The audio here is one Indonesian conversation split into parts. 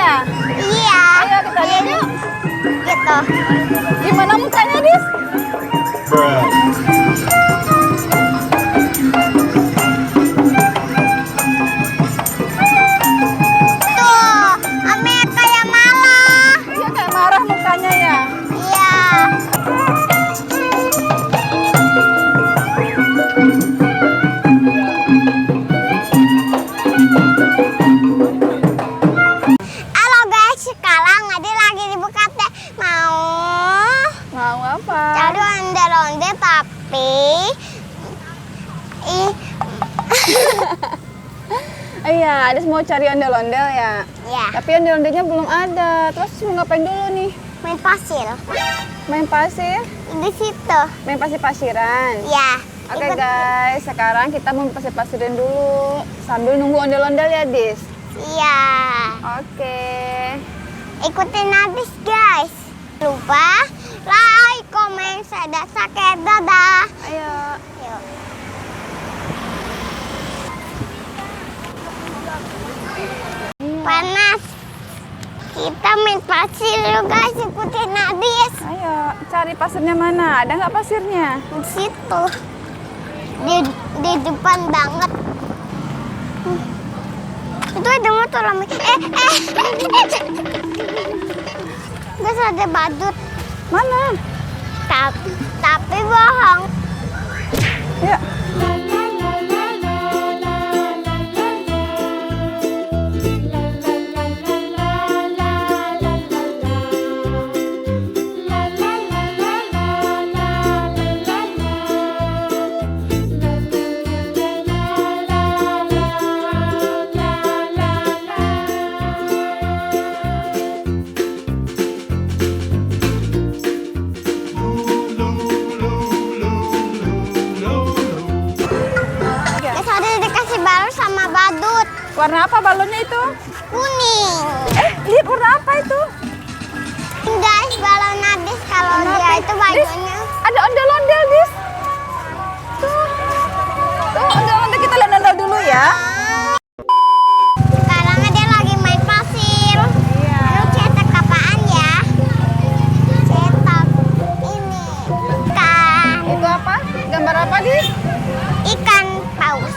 ya? Iya. Ayo kita lihat yuk. Gitu. Gimana mukanya, Dis? Tuh, Ame kayak malah. Iya kayak marah mukanya ya. Iya. Halo guys, sekarang Ade lagi di Bekate Mau apa? cari onde-onde tapi Iya, Adis mau cari ondel-ondel ya. ya Tapi ondel-ondelnya belum ada. Terus mau ngapain dulu nih? main pasir Main pasir? di situ. Main pasir-pasiran? Ya. Oke ikut- guys, sekarang kita mau pasir-pasirin dulu sambil nunggu ondel-ondel ya, Dis. Iya. Oke. Ikutin habis guys. Lupa like, komen, subscribe, dadah. Ayo. Yuk. Panas. Kita main pasir yuk guys, ikutin habis. Ayo, cari pasirnya mana? Ada nggak pasirnya? Di situ. Di depan banget. Itu ada motor Ami. Guys, ada badut. Mana? Tapi bohong. Ya. Guys, ada dikasih balon sama badut. Warna apa balonnya itu? Kuning. Lihat warna apa itu? Guys, balon habis kalau Warna dia apa? itu Dis, bajunya. ada ondel-ondel, Dis. Tuh. Tuh, ondel-ondel kita lihat ondel dulu ya. Sekarang dia lagi main pasir. Iya. Lu cetak apaan ya? Cetak ini. Ikan. Itu apa? Gambar apa, Dis? Ikan paus.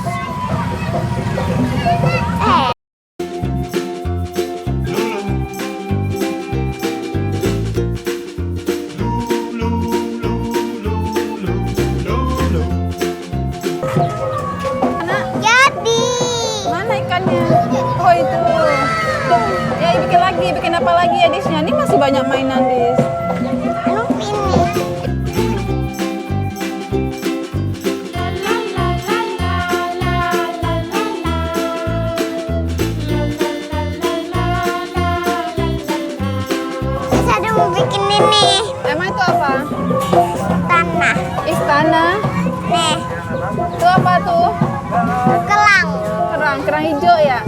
Mana? Jadi. Mana ikannya? Oh, itu. Ya, bikin apa lagi ya, Disnya? Ini masih banyak mainan, Dis. Lu ini. Terus ada mau bikin ini. Emang itu apa? Tanah. Istana. Nih. Itu apa tuh? Kelang. Kerang hijau ya?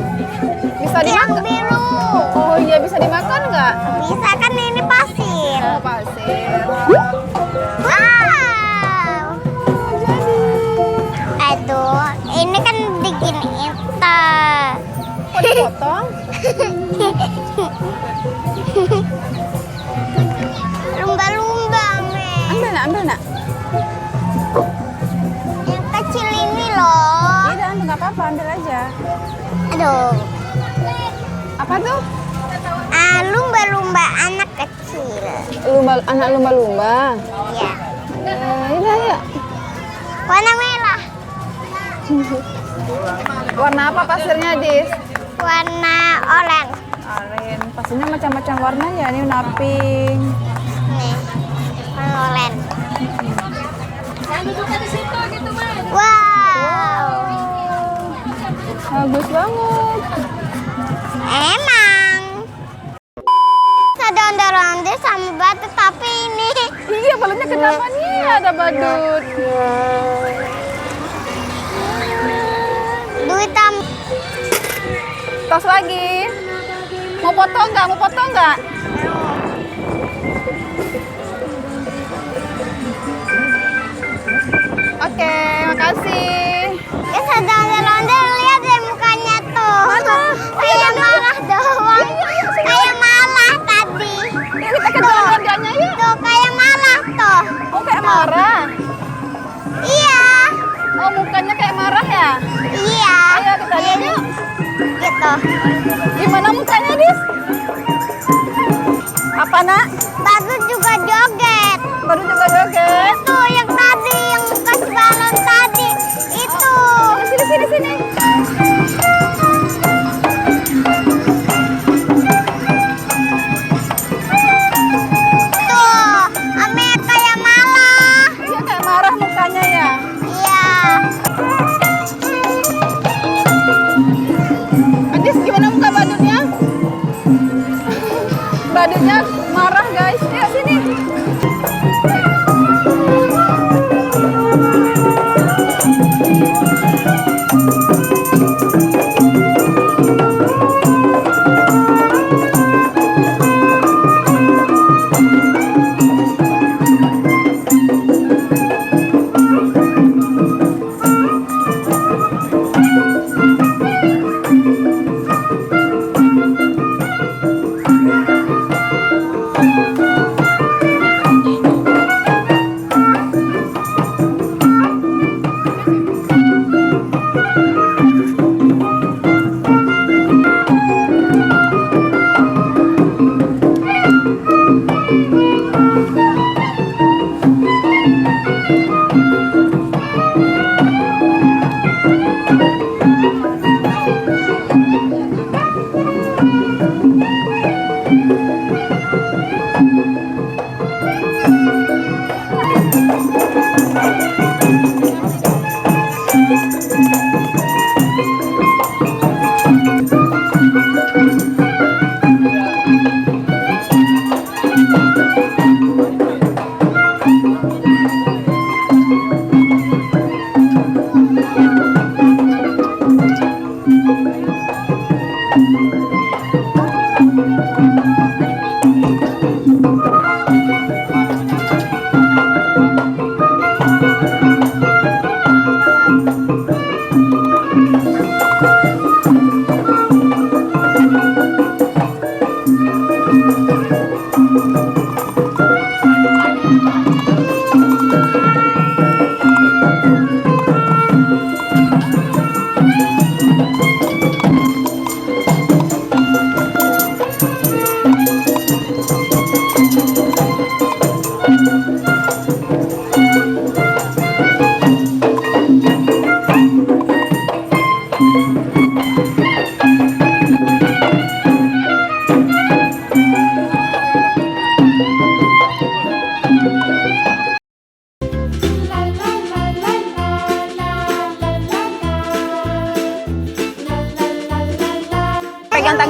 Bisa Yang dimakan? biru. Oh iya, bisa dimakan nggak? Bisa kan ini pasir. Oh, pasir. Wow. Jadi. Aduh, ini kan diginiin tuh. Kok dipotong? Lumba-lumba, Men. Ambil nak. Yang kecil ini loh. Iya, ambil nggak apa-apa, ambil aja. Aduh. Apa tuh? Lumba-lumba anak kecil. Anak lumba-lumba. Ya. Iya, ya. Warna merah. Warna apa pasirnya, Dis? Warna oranye. Oranye. Pasirnya macam-macam warna ya. Ini warna pink. Nih. Warna oranye. Wow. Bagus banget. Emang. Ada ondel-ondel sama batu tapi ini. Iya, balonnya kenapa nih? Ada badut. Duit Tos lagi. Mau potong nggak? Mau potong nggak? Oke, makasih. Guys, ada ondel-ondel, lihat deh mukanya tuh. Mana? Kayak marah doang. Kayak marah. Iya. Oh, mukanya kayak marah ya? Iya. Ayo kita lihat yuk. Gitu. Gimana mukanya, Dis? Apa, Nak? Baru juga joget. Baru juga joget. Itu yang tadi, yang bekas balon tadi. Itu. Sini, sini, sini. Tuh, ame kayak malah. Iya, kayak marah mukanya ya. Iya. Adis, gimana muka badutnya? Badutnya marah, guys. Yuk, sini.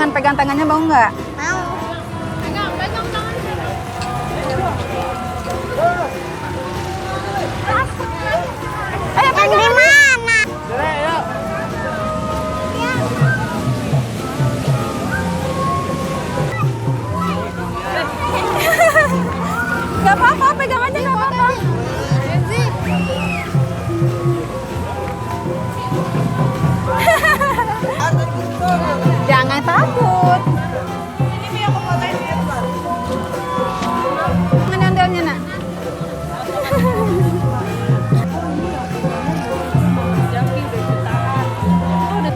Pegang tangannya mau nggak? Mau. Ayo Yang di mana? Nggak apa-apa, pegang aja nggak apa-apa. Jangan takut. Mana ondel-ondelnya, Nak? Udah.